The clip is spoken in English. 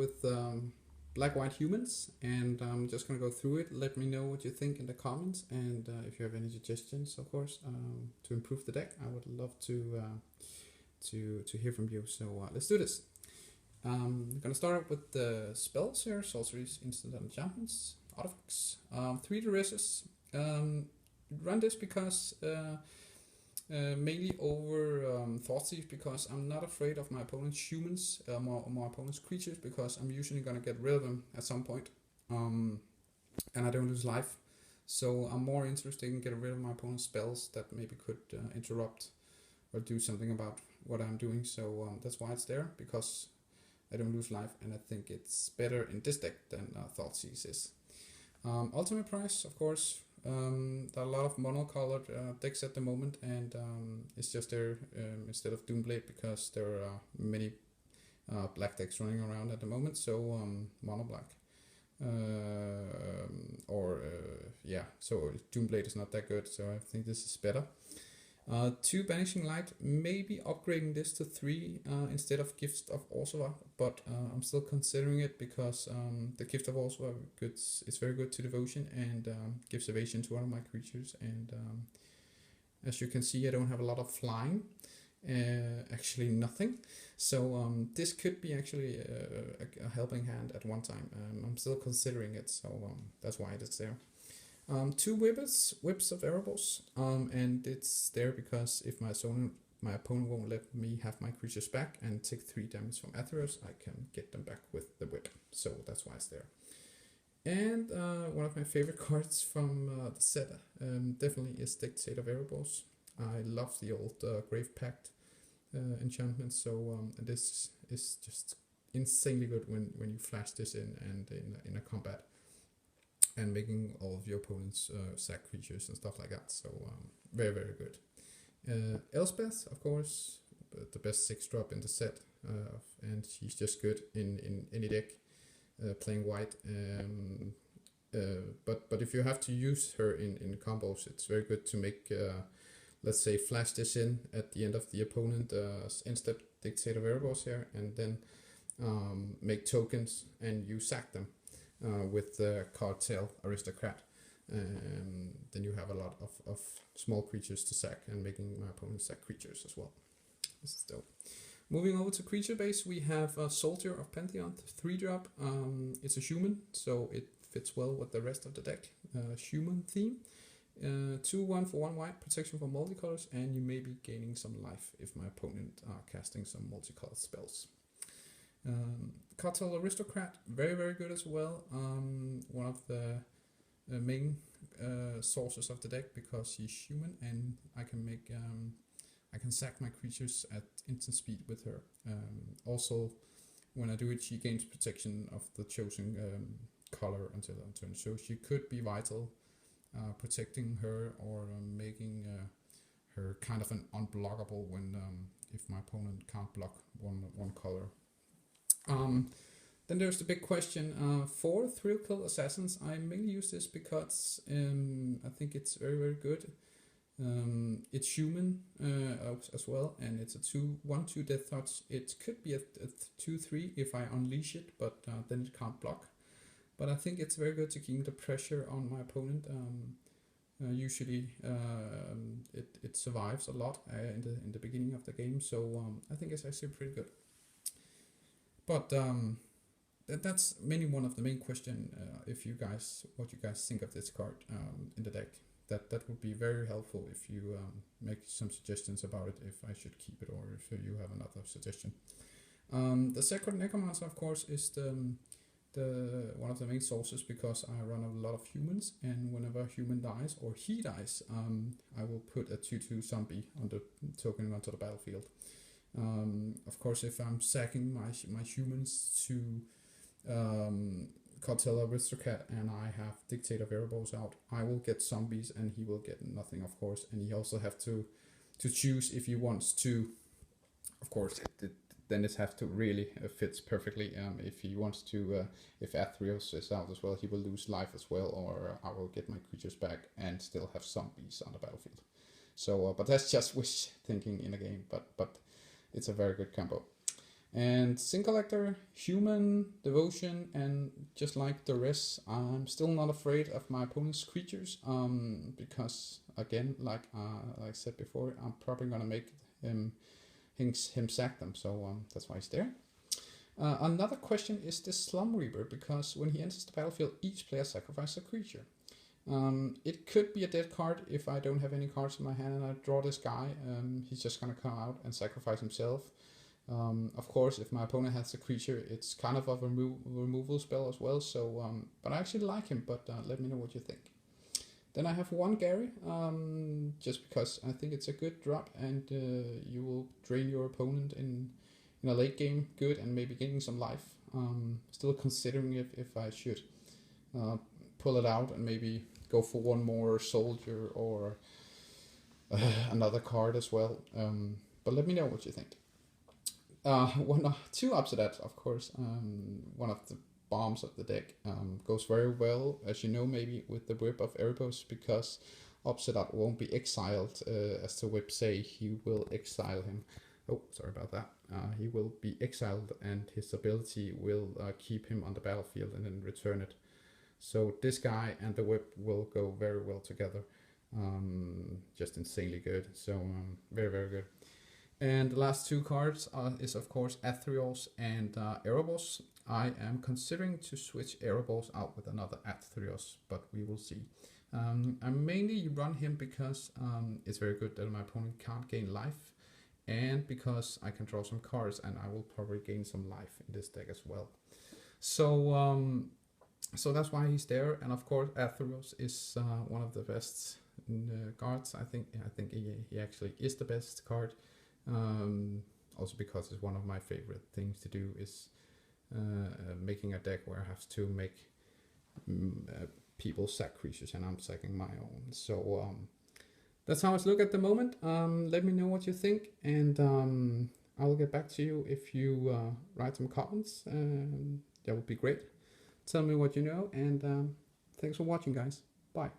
with black-white humans, and I'm just gonna go through it. Let me know what you think in the comments, and if you have any suggestions, of course, to improve the deck, I would love to hear from you. So let's do this. I'm gonna start up with the spells here: sorceries, instant enchantments, artifacts, 3 duresses. Run this because mainly over Thoughtseize, because I'm not afraid of my opponent's humans, my opponent's creatures, because I'm usually gonna get rid of them at some point, and I don't lose life. So I'm more interested in getting rid of my opponent's spells that maybe could interrupt or do something about what I'm doing. So that's why it's there, because I don't lose life, and I think it's better in this deck than Thoughtseize is. Ultimate price, of course. There are a lot of monocolored decks at the moment, and it's just there instead of Doomblade, because there are many black decks running around at the moment. So mono black, so Doomblade is not that good. So I think this is better. 2 Banishing Light, maybe upgrading this to 3 instead of Gift of Orzhova, but I'm still considering it, because the Gift of Orzhova is very good to Devotion, and gives evasion to one of my creatures, and as you can see, I don't have a lot of flying, actually nothing, so this could be actually a helping hand at one time. I'm still considering it, so that's why it is there. 2 Whips of Erebos, and it's there because if my opponent won't let me have my creatures back and take 3 damage from Atheros, I can get them back with the whip, so that's why it's there. And one of my favorite cards from the set definitely is Dictate of Erebos. I love the old Grave Pact enchantment, so this is just insanely good when you flash this in and in a combat, and making all of your opponents sack creatures and stuff like that. So very, very good. Elspeth, of course, the best 6-drop in the set, and she's just good in any deck playing white. But if you have to use her in combos, it's very good to make, let's say, flash this in at the end of the opponent instead Dictate of Erebos here, and then make tokens and you sack them. With the Cartel Aristocrat, then you have a lot of small creatures to sack, and making my opponent sack creatures as well. This is dope. Moving over to creature base, we have a Soldier of Pantheon, 3-drop. It's a human, so it fits well with the rest of the deck. Human theme. 2/1 for 1 white, protection for multicolors, and you may be gaining some life if my opponent are casting some multicolored spells. Cartel Aristocrat, very, very good as well. One of the main sources of the deck, because she's human, and I can sack my creatures at instant speed with her. Also, when I do it, she gains protection of the chosen color until her turn. So she could be vital, protecting her, or making her kind of an unblockable when if my opponent can't block one color. Then there's the big question for Thrill-Kill Assassins. I mainly use this because I think it's very, very good. It's human as well, and it's a 1/2 Death Touch. It could be a 2/3 if I unleash it, but then it can't block. But I think it's very good to keep the pressure on my opponent. Usually it survives a lot in the beginning of the game, so I think it's actually pretty good. But that's mainly one of the main question. What you guys think of this card in the deck. That would be very helpful if you make some suggestions about it, if I should keep it or if you have another suggestion. The Sacred Necromancer, of course, is the one of the main sources, because I run a lot of humans, and whenever a human dies or he dies, I will put a 2/2 zombie on the token onto the battlefield. Of course, if I'm sacking my humans to Cartel Aristocrat and I have Dictate of Erebos out, I will get zombies and he will get nothing, of course, and he also have to choose if he wants to, of course, then it have to really fits perfectly. If he wants to, if Athreos is out as well, he will lose life as well, or I will get my creatures back and still have zombies on the battlefield. So, but that's just wish thinking in a game, but it's a very good combo. And Sin Collector, Human, Devotion, and just like the rest, I'm still not afraid of my opponent's creatures. Because again, like I said before, I'm probably gonna make him sack them. So that's why he's there. Another question is the Slum Reaper, because when he enters the battlefield, each player sacrifices a creature. It could be a dead card if I don't have any cards in my hand and I draw this guy. He's just gonna come out and sacrifice himself. Of course, if my opponent has a creature, it's kind of a removal spell as well. So, but I actually like him. But let me know what you think. Then I have one Gary, just because I think it's a good drop, and you will drain your opponent in a late game good and maybe gaining some life. Still considering if I should pull it out and maybe go for one more soldier or another card as well. But let me know what you think. Two ups to that, of course. One of the bombs of the deck goes very well, as you know, maybe with the Whip of Erebos, because Obsidian won't be exiled, as the Whip say. He will exile him. Oh, sorry about that. He will be exiled, and his ability will keep him on the battlefield and then return it. So this guy and the Whip will go very well together. Just insanely good. So very, very good. And the last two cards is of course Athreos and Erebos. I am considering to switch Erebos out with another Athreos, but we will see. I mainly run him because it's very good that my opponent can't gain life, and because I can draw some cards and I will probably gain some life in this deck as well. So so that's why he's there. And of course Athreos is one of the best cards. I think he actually is the best card. Also because it's one of my favorite things to do is making a deck where I have to make people sack creatures and I'm sacking my own. So that's how I look at the moment. Let me know what you think, and I will get back to you if you write some comments. That would be great. Tell me what you know, and thanks for watching, guys. Bye.